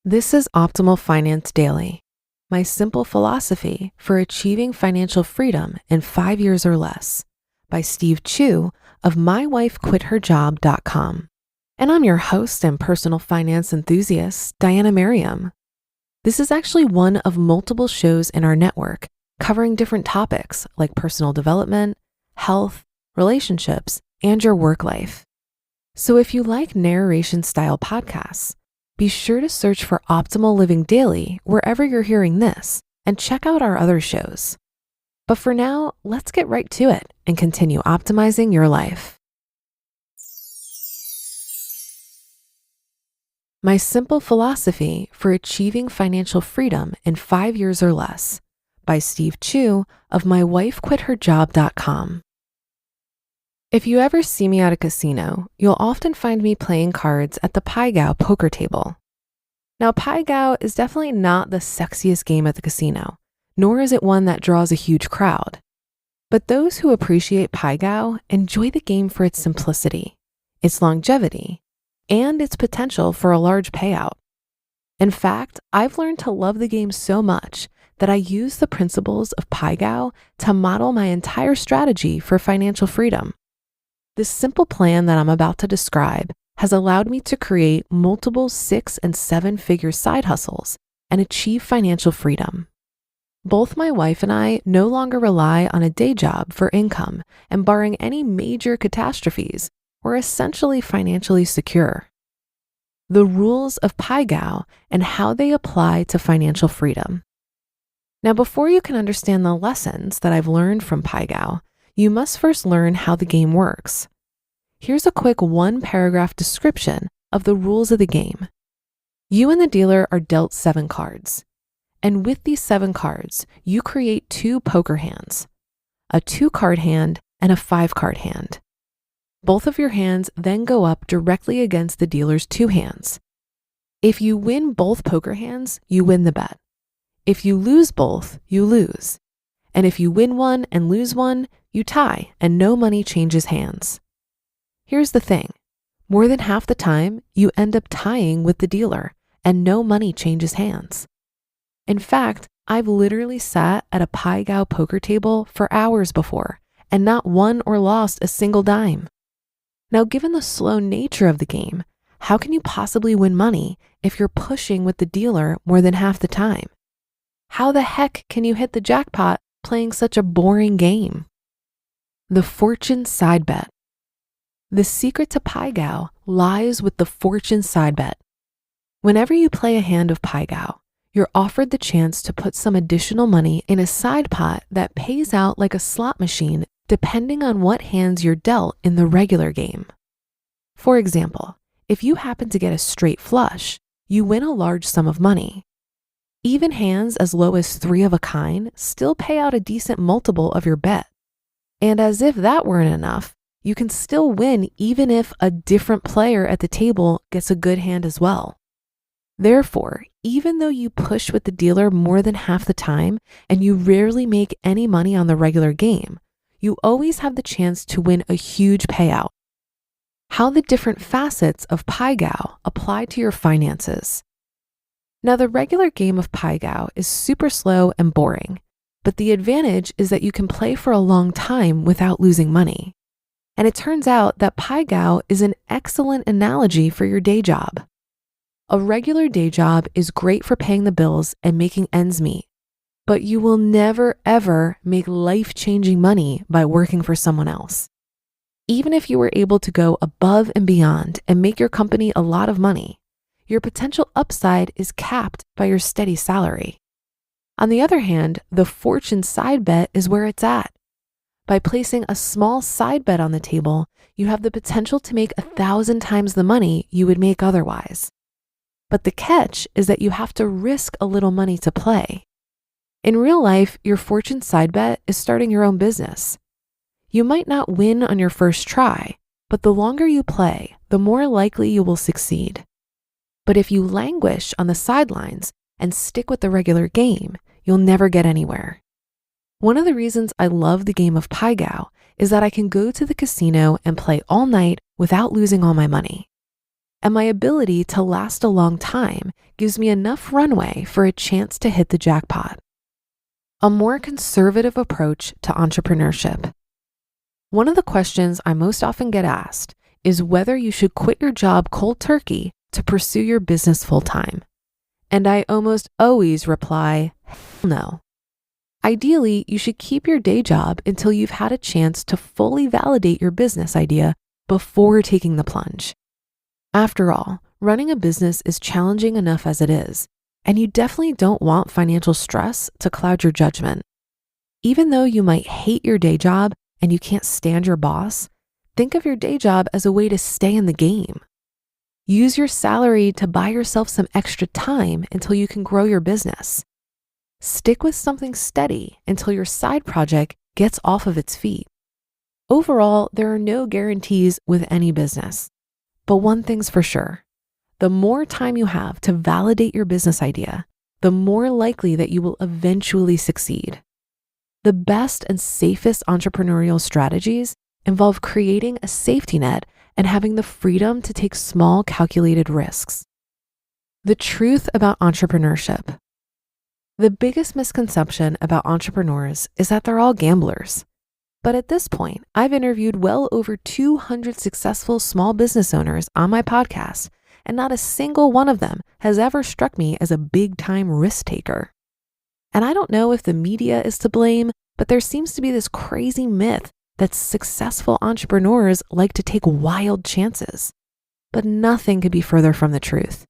This is Optimal Finance Daily, my simple philosophy for achieving financial freedom in 5 years or less, by Chou of mywifequitherjob.com. And I'm your host and personal finance enthusiast, Diana Merriam. This is actually one of multiple shows in our network covering different topics like personal development, health, relationships, and your work life. So if you like narration-style podcasts, be sure to search for Optimal Living Daily wherever you're hearing this and check out our other shows. But for now, let's get right to it and continue optimizing your life. My simple philosophy for achieving financial freedom in 5 years or less, by Chou of mywifequitherjob.com. If you ever see me at a casino, you'll often find me playing cards at the Pai Gow poker table. Now, Pai Gow is definitely not the sexiest game at the casino, nor is it one that draws a huge crowd. But those who appreciate Pai Gow enjoy the game for its simplicity, its longevity, and its potential for a large payout. In fact, I've learned to love the game so much that I use the principles of Pai Gow to model my entire strategy for financial freedom. This simple plan that I'm about to describe has allowed me to create multiple 6- and 7-figure side hustles and achieve financial freedom. Both my wife and I no longer rely on a day job for income, and barring any major catastrophes, we're essentially financially secure. The rules of Pai Gow and how they apply to financial freedom. Now, before you can understand the lessons that I've learned from Pai Gow, you must first learn how the game works. Here's a quick 1-paragraph description of the rules of the game. You and the dealer are dealt 7 cards. And with these 7 cards, you create 2 poker hands, a 2-card hand and a 5-card hand. Both of your hands then go up directly against the dealer's 2 hands. If you win both poker hands, you win the bet. If you lose both, you lose. And if you win one and lose one, you tie and no money changes hands. Here's the thing, more than half the time, you end up tying with the dealer and no money changes hands. In fact, I've literally sat at a Pai Gow poker table for hours before and not won or lost a single dime. Now, given the slow nature of the game, how can you possibly win money if you're pushing with the dealer more than half the time? How the heck can you hit the jackpot playing such a boring game? The fortune side bet. The secret to Pai Gow lies with the fortune side bet. Whenever you play a hand of Pai Gow, you're offered the chance to put some additional money in a side pot that pays out like a slot machine depending on what hands you're dealt in the regular game. For example, if you happen to get a straight flush, you win a large sum of money. Even hands as low as 3 of a kind still pay out a decent multiple of your bet. And as if that weren't enough, you can still win even if a different player at the table gets a good hand as well. Therefore, even though you push with the dealer more than half the time and you rarely make any money on the regular game, you always have the chance to win a huge payout. How the different facets of Pai Gow apply to your finances. Now, the regular game of Pai Gow is super slow and boring, but the advantage is that you can play for a long time without losing money. And it turns out that Pai Gow is an excellent analogy for your day job. A regular day job is great for paying the bills and making ends meet, but you will never ever make life-changing money by working for someone else. Even if you were able to go above and beyond and make your company a lot of money, your potential upside is capped by your steady salary. On the other hand, the fortune side bet is where it's at. By placing a small side bet on the table, you have the potential to make 1,000 times the money you would make otherwise. But the catch is that you have to risk a little money to play. In real life, your fortune side bet is starting your own business. You might not win on your first try, but the longer you play, the more likely you will succeed. But if you languish on the sidelines and stick with the regular game, you'll never get anywhere. One of the reasons I love the game of Pai Gow is that I can go to the casino and play all night without losing all my money. and my ability to last a long time gives me enough runway for a chance to hit the jackpot. A more conservative approach to entrepreneurship. One of the questions I most often get asked is whether you should quit your job cold turkey to pursue your business full-time. And I almost always reply, hell no. Ideally, you should keep your day job until you've had a chance to fully validate your business idea before taking the plunge. After all, running a business is challenging enough as it is, and you definitely don't want financial stress to cloud your judgment. Even though you might hate your day job and you can't stand your boss, think of your day job as a way to stay in the game. Use your salary to buy yourself some extra time until you can grow your business. Stick with something steady until your side project gets off of its feet. Overall, there are no guarantees with any business. But one thing's for sure, the more time you have to validate your business idea, the more likely that you will eventually succeed. The best and safest entrepreneurial strategies involve creating a safety net and having the freedom to take small, calculated risks. The truth about entrepreneurship. The biggest misconception about entrepreneurs is that they're all gamblers. But at this point, I've interviewed well over 200 successful small business owners on my podcast, and not a single one of them has ever struck me as a big-time risk taker. And I don't know if the media is to blame, but there seems to be this crazy myth that successful entrepreneurs like to take wild chances. But nothing could be further from the truth.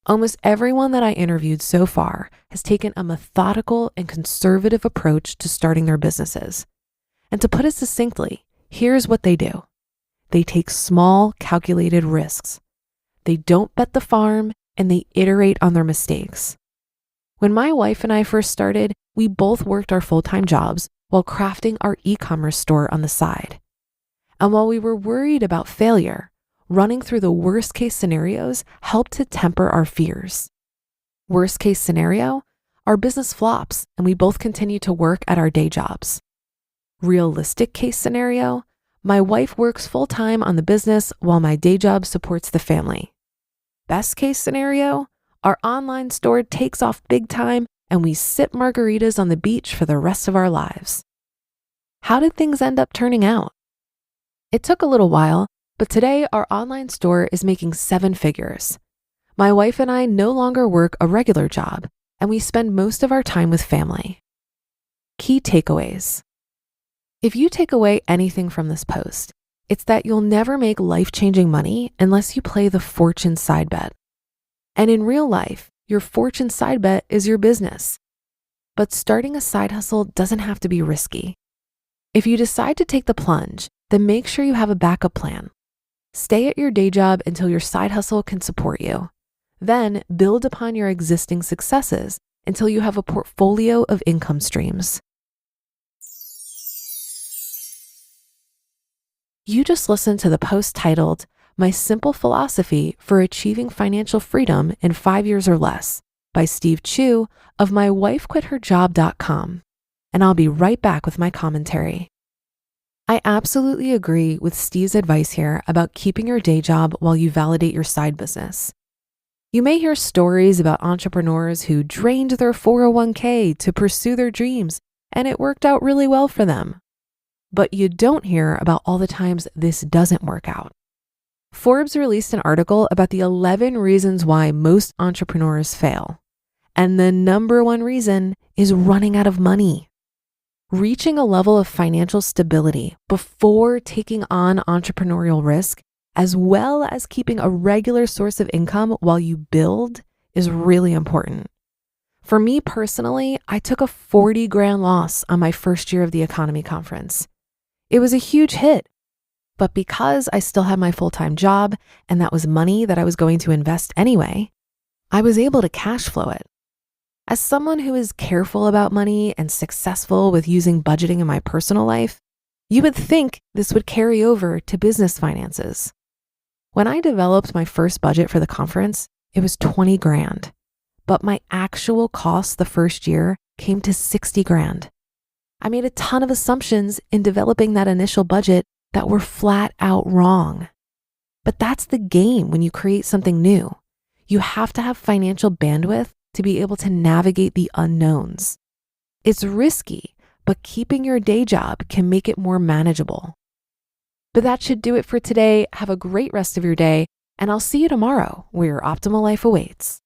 Almost everyone that I interviewed so far has taken a methodical and conservative approach to starting their businesses. And to put it succinctly, here's what they do. They take small, calculated risks. They don't bet the farm, and they iterate on their mistakes. When my wife and I first started, we both worked our full-time jobs while crafting our e-commerce store on the side. And while we were worried about failure, running through the worst-case scenarios helped to temper our fears. Worst-case scenario, our business flops and we both continue to work at our day jobs. Realistic case scenario, my wife works full-time on the business while my day job supports the family. Best case scenario, our online store takes off big time and we sip margaritas on the beach for the rest of our lives. How did things end up turning out? It took a little while, but today our online store is making 7 figures. My wife and I no longer work a regular job, and we spend most of our time with family. Key takeaways. If you take away anything from this post, it's that you'll never make life-changing money unless you play the fortune side bet. And in real life, your fortune side bet is your business. But starting a side hustle doesn't have to be risky. If you decide to take the plunge, then make sure you have a backup plan. Stay at your day job until your side hustle can support you. Then build upon your existing successes until you have a portfolio of income streams. You just listened to the post titled, My Simple Philosophy for Achieving Financial Freedom in 5 Years or Less by Steve Chou of mywifequitherjob.com. And I'll be right back with my commentary. I absolutely agree with Steve's advice here about keeping your day job while you validate your side business. You may hear stories about entrepreneurs who drained their 401k to pursue their dreams, and it worked out really well for them. But you don't hear about all the times this doesn't work out. Forbes released an article about the 11 reasons why most entrepreneurs fail. And the number one reason is running out of money. Reaching a level of financial stability before taking on entrepreneurial risk, as well as keeping a regular source of income while you build, is really important. For me personally, I took a 40 grand loss on my first year of the economy conference. It was a huge hit, but because I still had my full-time job and that was money that I was going to invest anyway, I was able to cash flow it. As someone who is careful about money and successful with using budgeting in my personal life, you would think this would carry over to business finances. When I developed my first budget for the conference, it was 20 grand, but my actual cost the first year came to 60 grand. I made a ton of assumptions in developing that initial budget that were flat out wrong. But that's the game when you create something new. You have to have financial bandwidth to be able to navigate the unknowns. It's risky, but keeping your day job can make it more manageable. But that should do it for today. Have a great rest of your day, and I'll see you tomorrow where your optimal life awaits.